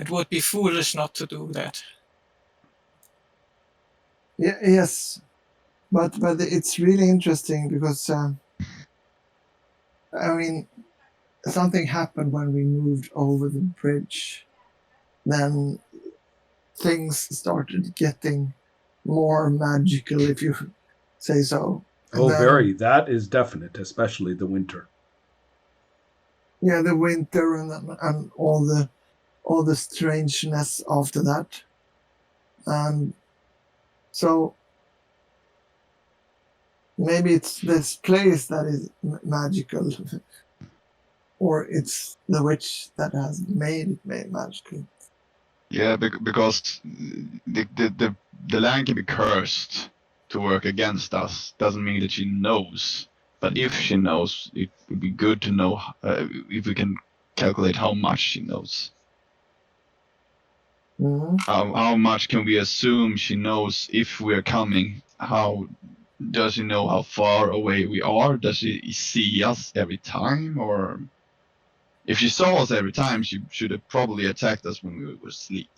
It would be foolish not to do that. Yeah, yes, but it's really interesting because I mean something happened when we moved over the bridge. Then things started getting more magical, if you say so. And Oh, very. then That is definite, especially the winter. yeah, the winter and all the strangeness after that. And so maybe it's this place that is magical, or it's the witch that has made it magical. Yeah, because the land can be cursed to work against us. Doesn't mean that she knows. But if she knows, it would be good to know if we can calculate how much she knows. Mhm. How much can we assume she knows if we're coming? How does she know how far away we are? Does she see us every time? Or if she saw us every time, she should have probably attacked us when we were asleep.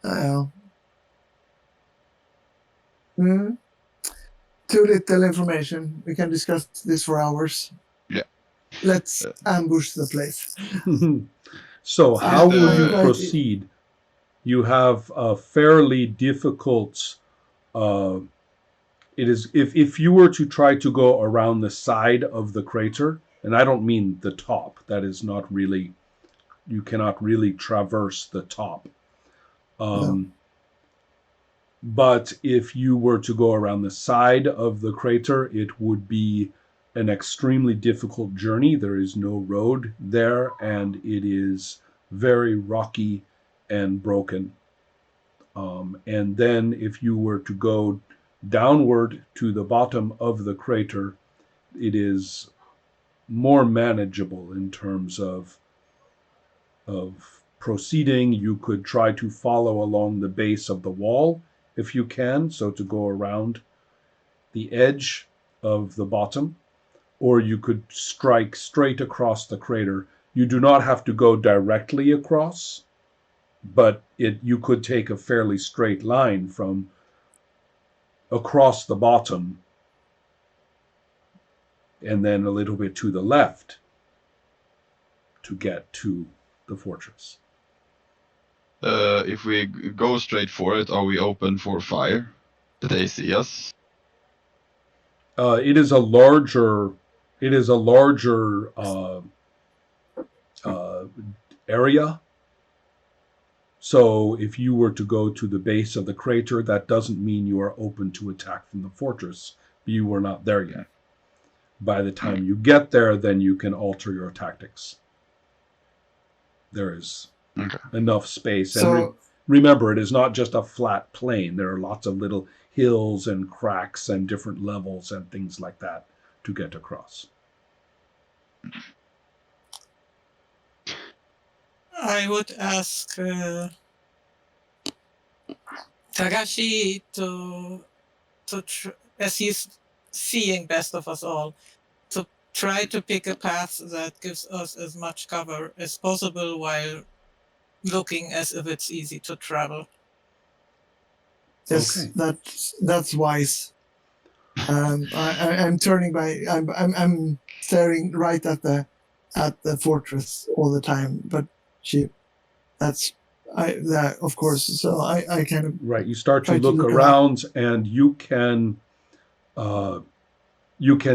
Yeah. Mhm. Too little information. We can discuss this for hours. Yeah. Let's ambush the place. So, how will you Uh, proceed? You have a fairly difficult. It is if you were to try to go around the side of the crater, and I don't mean the top. That is not really. You cannot really traverse the top. No. But if you were to go around the side of the crater, it would be an extremely difficult journey. There is no road there, and it is very rocky and broken. And then if you were to go downward to the bottom of the crater, it is more manageable in terms of proceeding. You could try to follow along the base of the wall if you can, so to go around the edge of the bottom, or you could strike straight across the crater. You do not have to go directly across, but you could take a fairly straight line from across the bottom and then a little bit to the left to get to the fortress. If we go straight for it, are we open for fire? Do they see us? It is a larger. It is a larger area. So if you were to go to the base of the crater, that doesn't mean you are open to attack from the fortress. You were not there yet. By the time you get there, then you can alter your tactics. There is enough space. And remember, it is not just a flat plain. There are lots of little hills and cracks and different levels and things like that to get across. I would ask Tagashi as he's seeing best of us all, to try to pick a path that gives us as much cover as possible while looking as if it's easy to travel. Yes, Okay. that's wise. I'm turning by. I'm staring right at the fortress all the time. But that of course. So I kind of right. You start to try to look look around, and you can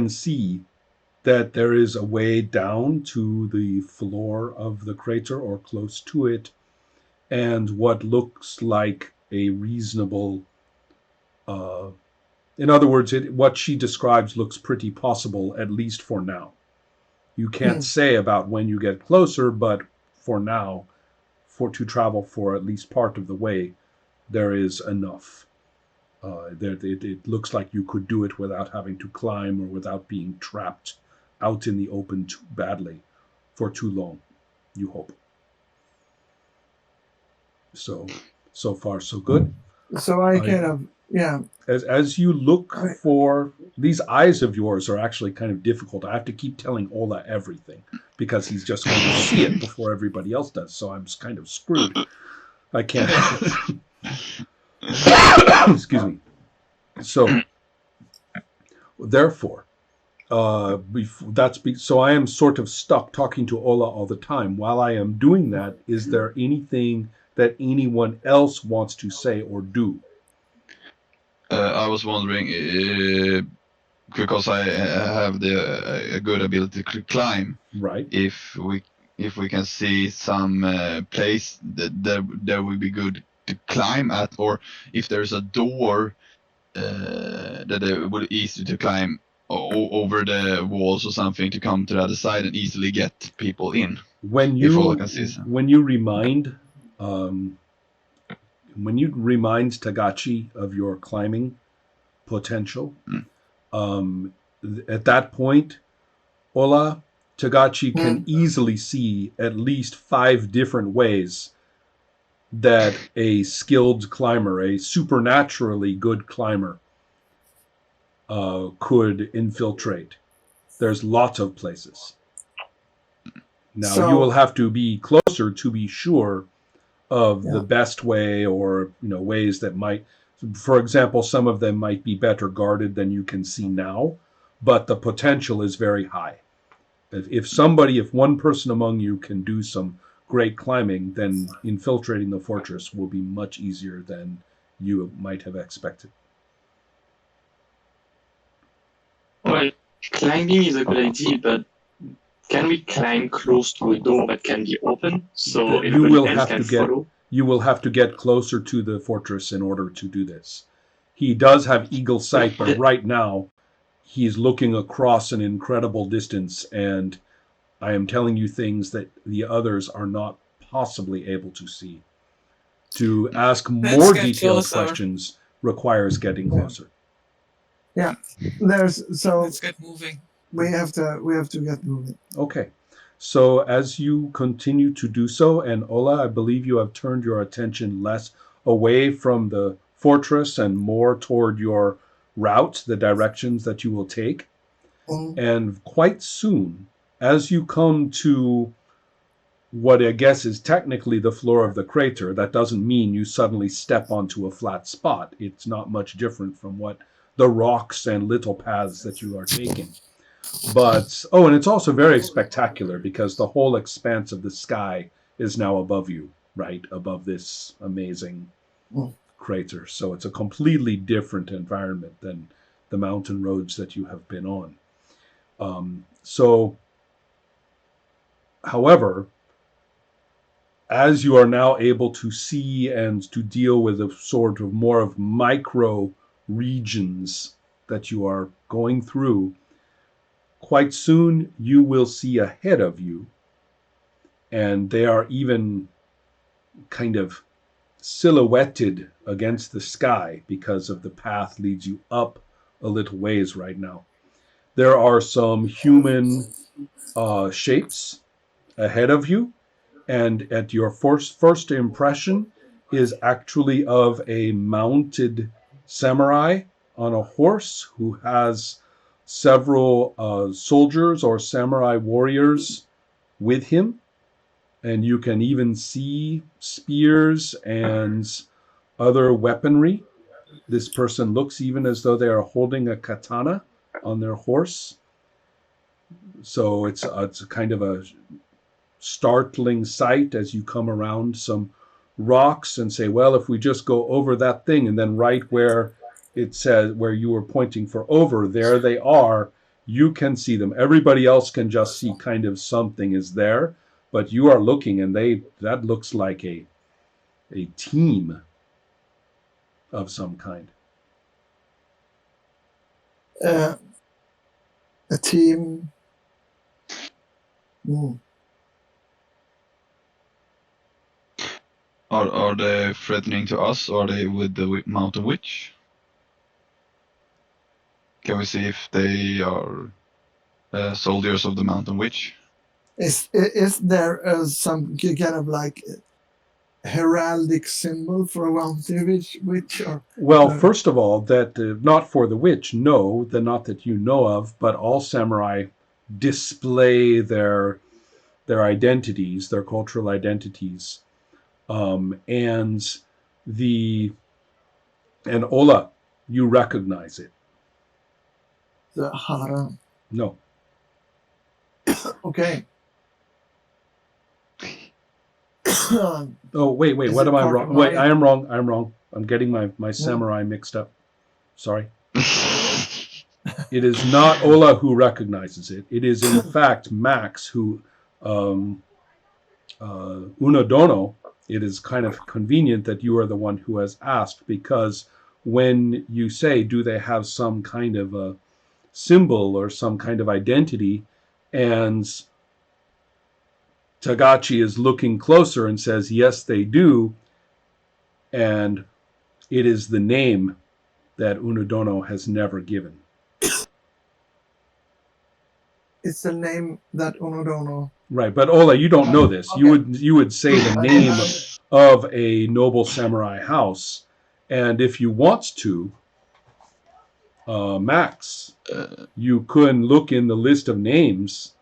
see that there is a way down to the floor of the crater or close to it, and what looks like a reasonable. In other words, what she describes looks pretty possible, at least for now. You can't say about when you get closer, but for now, to travel for at least part of the way, there is enough. It looks like you could do it without having to climb or without being trapped out in the open too badly for too long, you hope. So far, so good. So I kind of, yeah. As you look for these eyes of yours are actually kind of difficult. I have to keep telling Ola everything because he's just going to see it before everybody else does. So I'm kind of screwed. I can't. Excuse me. So therefore, so I am sort of stuck talking to Ola all the time. While I am doing that, is there anything that anyone else wants to say or do? I was wondering, because I have a good ability to climb, Right. if we can see some place that would be good to climb at, or if there's a door that it would be easy to climb over the walls or something to come to the other side and easily get people in. When If all I you can see some. when you remind Tagachi of your climbing potential, at that point, Ola, Tagachi can easily see at least 5 different ways that a skilled climber, a supernaturally good climber, could infiltrate. There's lots of places. Now, you will have to be closer to be sure of the best way, or ways that might, for example, some of them might be better guarded than you can see now, but the potential is very high. If one person among you can do some great climbing, then infiltrating the fortress will be much easier than you might have expected. Well, climbing is a good idea, but can we climb close to a door that can be open so everybody else can follow? You will have to get closer to the fortress in order to do this. He does have eagle sight, but right now he's looking across an incredible distance, and I am telling you things that the others are not possibly able to see. To ask more detailed questions requires getting closer. Yeah, let's get moving. We have to get moving. Okay. So as you continue to do so, and Ola, I believe you have turned your attention less away from the fortress and more toward your route, the directions that you will take. And quite soon, as you come to what I guess is technically the floor of the crater, that doesn't mean you suddenly step onto a flat spot. It's not much different from what the rocks and little paths that you are taking. But, and it's also very spectacular because the whole expanse of the sky is now above you, right? Above this amazing crater. So it's a completely different environment than the mountain roads that you have been on. However, as you are now able to see and to deal with a sort of more of micro regions that you are going through, quite soon you will see ahead of you, and they are even kind of silhouetted against the sky because of the path leads you up a little ways right now. There are some human shapes ahead of you, and at your first impression is actually of a mounted samurai on a horse who has several soldiers or samurai warriors with him, and you can even see spears and other weaponry. This person looks even as though they are holding a katana on their horse. So it's a kind of a startling sight as you come around some rocks and say, well, if we just go over that thing, and then right where it says, where you were pointing for over, there they are, you can see them. Everybody else can just see kind of something is there, but you are looking, and that looks like a team of some kind. A team. Are they threatening to us, or are they with the mountain witch? Can we see if they are soldiers of the mountain witch? Is there some kind of like heraldic symbol for a mountain witch? Or well, first of all, that not for the witch, no, not that you know of, but all samurai display their their identities, their cultural identities, and Ola, you recognize it. The Hara. No. Okay. Oh, wait. Is What it am I part wrong? of Wait, my- I am wrong. I'm getting my samurai mixed up. Sorry. It is not Ola who recognizes it. It is, in fact, Max who, Unodono, it is kind of convenient that you are the one who has asked, because when you say, do they have some kind of a symbol or some kind of identity, and Tagachi is looking closer and says, yes, they do, and it is the name that Unodono has never given. It's the name that Unodono. Right, but Ola, you don't know this. Okay. You would say the name of a noble samurai house, and if you want to, Max, you can look in the list of names,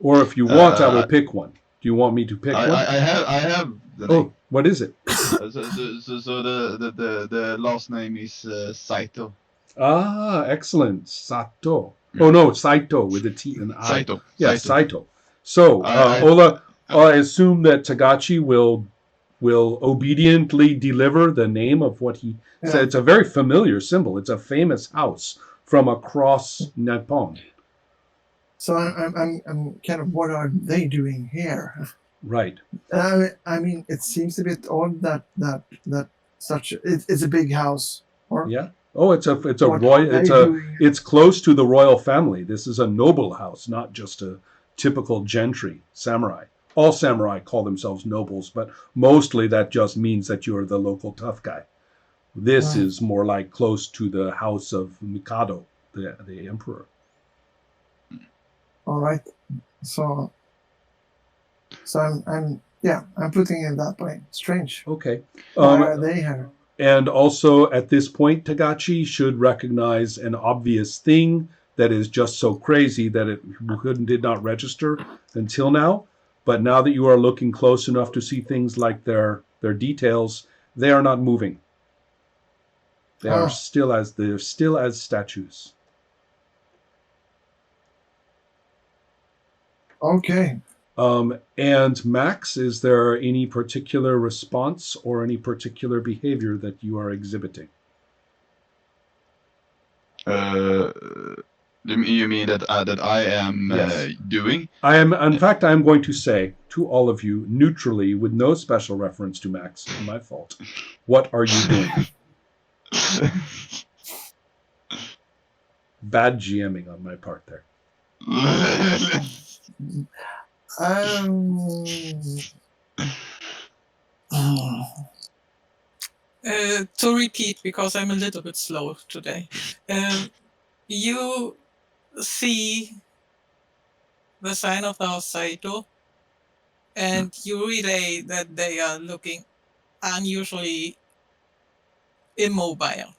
or if you want, I will pick one. Do you want me to pick one? I have the name. Oh, what is it? So the last name is Saito. Ah, excellent. Sato. Oh no, Saito with a T and I. Saito. Yes, Saito. So, Ola, I assume that Tagachi will obediently deliver the name of what he said. It's a very familiar symbol. It's a famous house from across Nippon. So I'm kind of, what are they doing here? Right. I mean, it seems a bit odd that it's a big house. Or Yeah. Oh, it's a what are royal. they doing? It's close to the royal family. This is a noble house, not just a typical gentry samurai. All samurai call themselves nobles, but mostly that just means that you're the local tough guy. This is more like close to the house of Mikado, the emperor. All right. So I'm putting it that way. Strange. Okay. Why are they here? And also at this point, Tagachi should recognize an obvious thing that is just so crazy that it did not register until now. But now that you are looking close enough to see things like their details, they are not moving. They are still as statues. Okay. And Max, is there any particular response or any particular behavior that you are exhibiting? You mean that I am Yes. doing? In fact, I am going to say to all of you, neutrally, with no special reference to Max, my fault, what are you doing? Bad GMing on my part there. To repeat, because I'm a little bit slow today, you see the sign of the house Saito, and you relay that they are looking unusually immobile.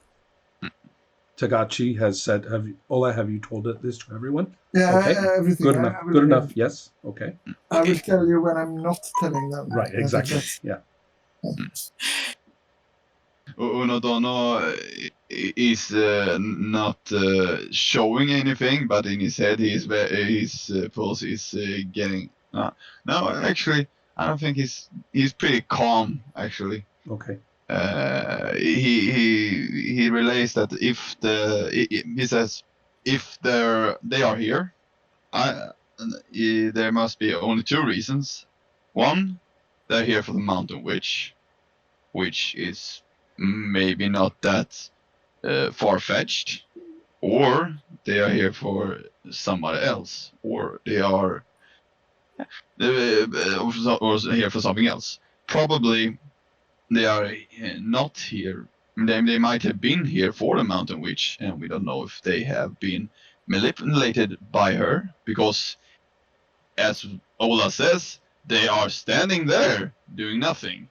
Tagachi has said, Ola, have you told this to everyone? Yeah, Okay. everything. Good enough. Good enough. Yes. Okay. I will tell you when I'm not telling them. Right. Exactly. Yeah. Unodono is not showing anything, but in his head, his pulse is getting. No, actually, I don't think he's pretty calm. Actually, Okay. He relays that he says if they are here, there must be only two reasons. One, they're here for the mountain witch, which is maybe not that far-fetched, or they are here for somebody else, or they are or here for something else. Probably they are not here. They might have been here for the mountain witch, and we don't know if they have been manipulated by her, because as Ola says, they are standing there doing nothing.